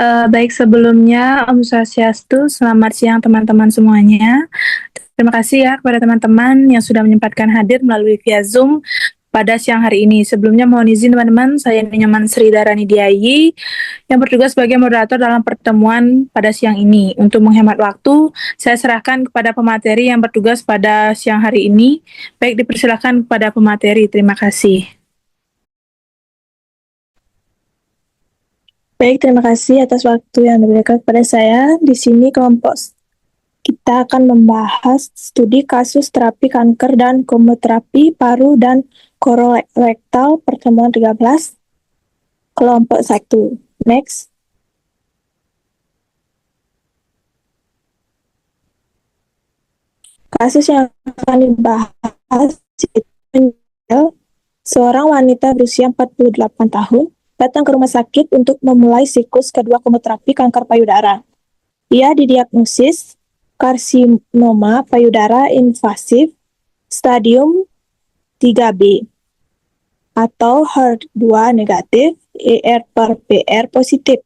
Baik sebelumnya, Om Swastiastu, selamat siang teman-teman semuanya. Terima kasih ya kepada teman-teman yang sudah menyempatkan hadir melalui via Zoom pada siang hari ini. Sebelumnya mohon izin teman-teman, saya Nyoman Sri Darani Diayi yang bertugas sebagai moderator dalam pertemuan pada siang ini. Untuk menghemat waktu, saya serahkan kepada pemateri yang bertugas pada siang hari ini. Baik, dipersilakan kepada pemateri. Terima kasih. Baik, terima kasih atas waktu yang diberikan kepada saya. Di sini kita akan membahas studi kasus terapi kanker dan kemoterapi paru dan kolorektal pertemuan 13, kelompok 1. Next. Kasus yang akan dibahas itu seorang wanita berusia 48 tahun datang ke rumah sakit untuk memulai siklus kedua kemoterapi kanker payudara. Ia didiagnosis karsinoma payudara invasif stadium 3B atau HER2 negatif, ER/PR positif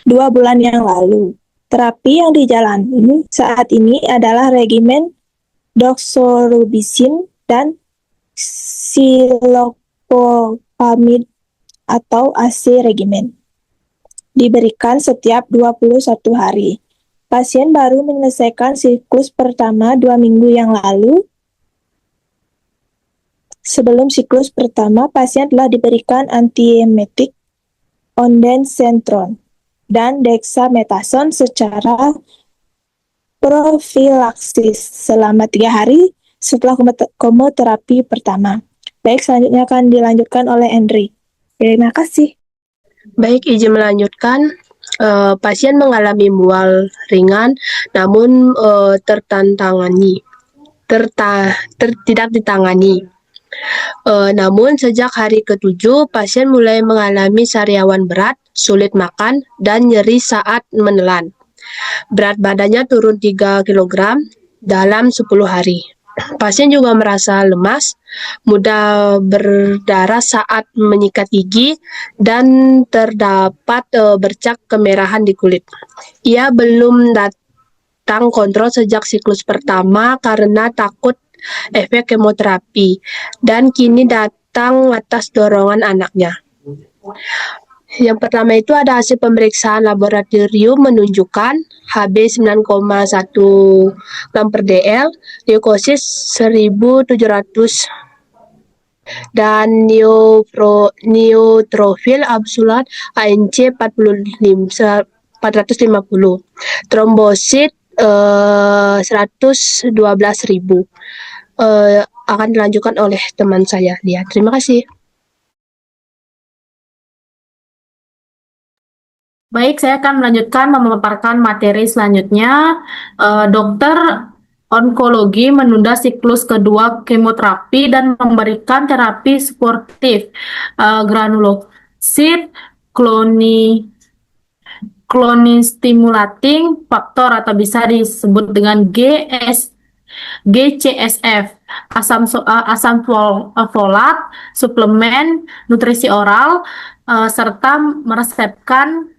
2 bulan yang lalu. Terapi yang dijalani saat ini adalah regimen doxorubicin dan silofopamid atau AC regimen. Diberikan setiap 21 hari. Pasien baru menyelesaikan siklus pertama 2 minggu yang lalu. Sebelum siklus pertama, pasien telah diberikan antiemetik, ondansetron, dan dexamethasone secara profilaksis selama 3 hari setelah kemoterapi pertama. Baik, selanjutnya akan dilanjutkan oleh Henry. Terima kasih. Baik, izin melanjutkan. Pasien mengalami mual ringan, namun tidak ditangani. Namun sejak hari ke-7, pasien mulai mengalami sariawan berat, sulit makan, dan nyeri saat menelan. Berat badannya turun 3 kg dalam 10 hari. Pasien juga merasa lemas, mudah berdarah saat menyikat gigi, dan terdapat bercak kemerahan di kulit. Ia belum datang kontrol sejak siklus pertama karena takut efek kemoterapi, dan kini datang atas dorongan anaknya. Yang pertama itu ada hasil pemeriksaan laboratorium menunjukkan Hb 9,1 gram per dl, leukosit 1700 dan neutrofil absolut ANC 450, trombosit 112.000. Akan dilanjutkan oleh teman saya, Lia. Terima kasih. Baik, saya akan melanjutkan memaparkan materi selanjutnya. Dokter onkologi menunda siklus kedua kemoterapi dan memberikan terapi suportif granulosit klonistimulating faktor atau bisa disebut dengan GCSF, asam folat, suplemen, nutrisi oral, serta meresepkan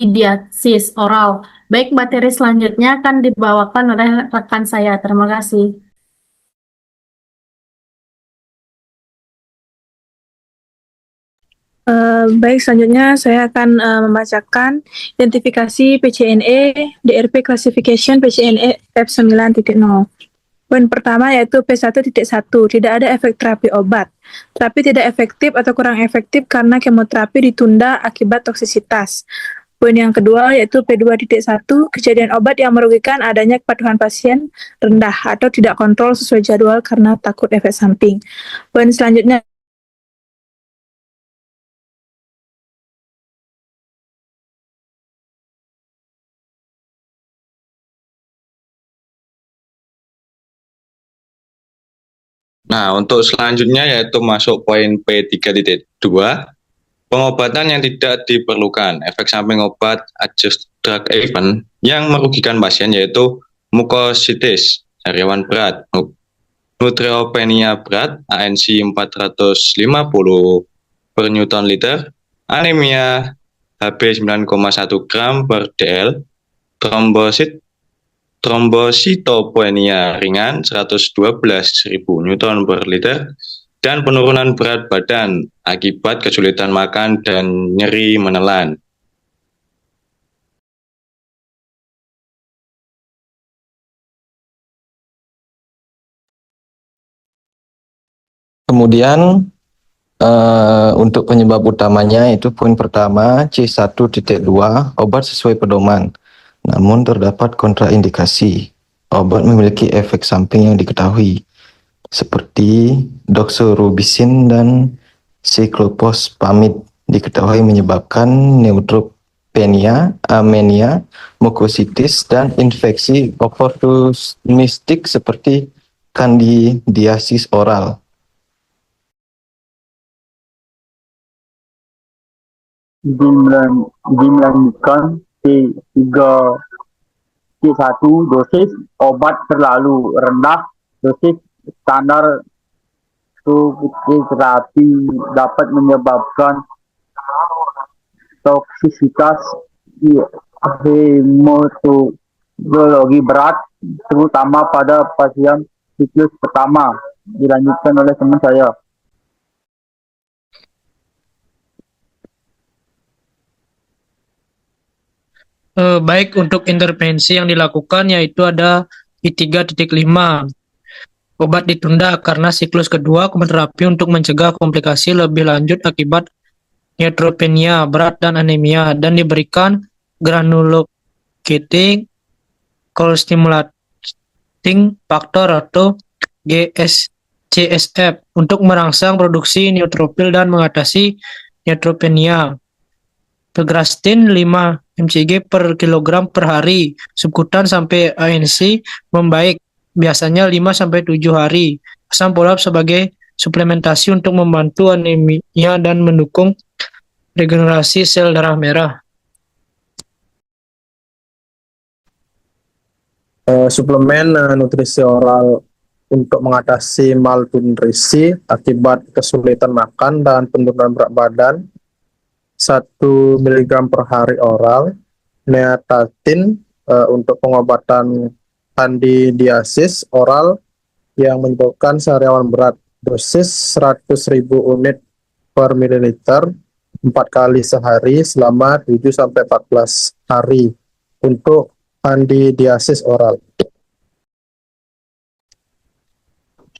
idiasis oral. Baik, materi selanjutnya akan dibawakan oleh rekan saya. Terima kasih. Baik, selanjutnya saya akan membacakan identifikasi PCNE, DRP Classification PCNE F9.0. Poin pertama yaitu P1.1, tidak ada efek terapi obat. Terapi tidak efektif atau kurang efektif karena kemoterapi ditunda akibat toksisitas. Poin yang kedua yaitu P2.1, kejadian obat yang merugikan adanya kepatuhan pasien rendah atau tidak kontrol sesuai jadwal karena takut efek samping. Poin selanjutnya Nah, untuk selanjutnya yaitu masuk poin P3.2, pengobatan yang tidak diperlukan, efek samping obat adjust drug event yang merugikan pasien yaitu mukositis, sariawan berat, neutropenia berat, ANC 450, per Newton liter, anemia Hb 9,1 gram per dl, trombositopenia ringan 112.000 Newton per liter, dan penurunan berat badan akibat kesulitan makan dan nyeri menelan. Kemudian untuk penyebab utamanya itu poin pertama C1.2 obat sesuai pedoman, namun terdapat kontraindikasi. Obat memiliki efek samping yang diketahui seperti doxorubicin dan cyclophosphamide diketahui menyebabkan neutropenia, amenia, mukositis, dan infeksi oportunistik seperti kandidiasis oral. Dilanjutkan C1 dosis obat terlalu rendah. Dosis standar terapi dapat menyebabkan toksisitas hematologi berat, terutama pada pasien siklus pertama. Dilanjutkan oleh teman saya. Baik, untuk intervensi yang dilakukan yaitu ada di 3.5. Obat ditunda karena siklus kedua kemoterapi untuk mencegah komplikasi lebih lanjut akibat neutropenia berat dan anemia, dan diberikan granulocytic stimulating factor atau GSCSF untuk merangsang produksi neutrofil dan mengatasi neutropenia. Pegrastin 5 mcg per kilogram per hari, subkutan sampai ANC membaik, biasanya 5-7 hari. Asam folat sebagai suplementasi untuk membantu anemia dan mendukung regenerasi sel darah merah. Suplemen nutrisi oral untuk mengatasi malnutrisi akibat kesulitan makan dan penurunan berat badan, 1 mg per hari oral. Neatatin untuk pengobatan kandidiasis oral yang menyebabkan sariawan berat, dosis 100.000 unit per mililiter 4 kali sehari selama 7-14 hari untuk kandidiasis oral.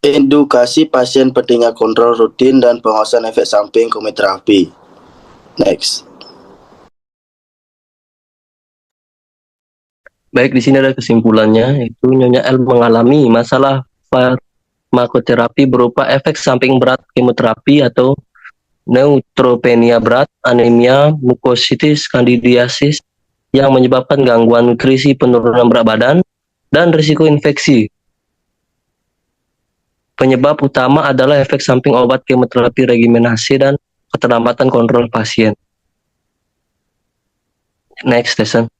Edukasi pasien pentingnya kontrol rutin dan pengawasan efek samping kemoterapi. Next. Baik, di sini ada kesimpulannya, yaitu Nyonya L mengalami masalah farmakoterapi berupa efek samping berat kemoterapi atau neutropenia berat, anemia, mukositis, kandidiasis yang menyebabkan gangguan nutrisi, penurunan berat badan, dan risiko infeksi. Penyebab utama adalah efek samping obat kemoterapi regimenasi dan keterlambatan kontrol pasien. Next lesson.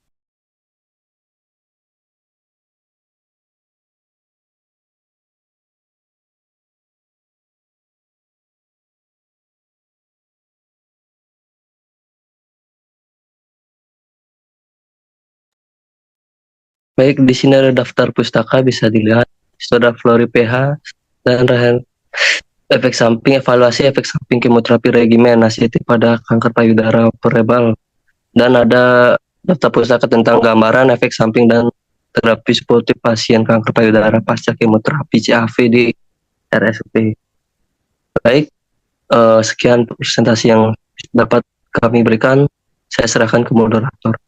Baik, di sini ada daftar pustaka, bisa dilihat. Saudara Flori PH dan efek samping, evaluasi efek samping kemoterapi regimen asiatif pada kanker payudara operable, dan ada daftar pustaka tentang gambaran efek samping dan terapi suportif pasien kanker payudara pasca kemoterapi CAV di RSUP. Baik, sekian presentasi yang dapat kami berikan. Saya serahkan ke moderator.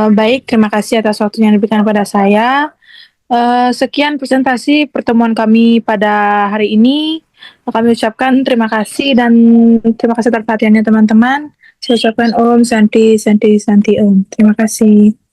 Baik, terima kasih atas waktunya yang diberikan kepada saya. Sekian presentasi pertemuan kami pada hari ini. Kami ucapkan terima kasih dan terima kasih atas perhatiannya teman-teman. Saya ucapkan Om Santi Santi Santi Om. Terima kasih.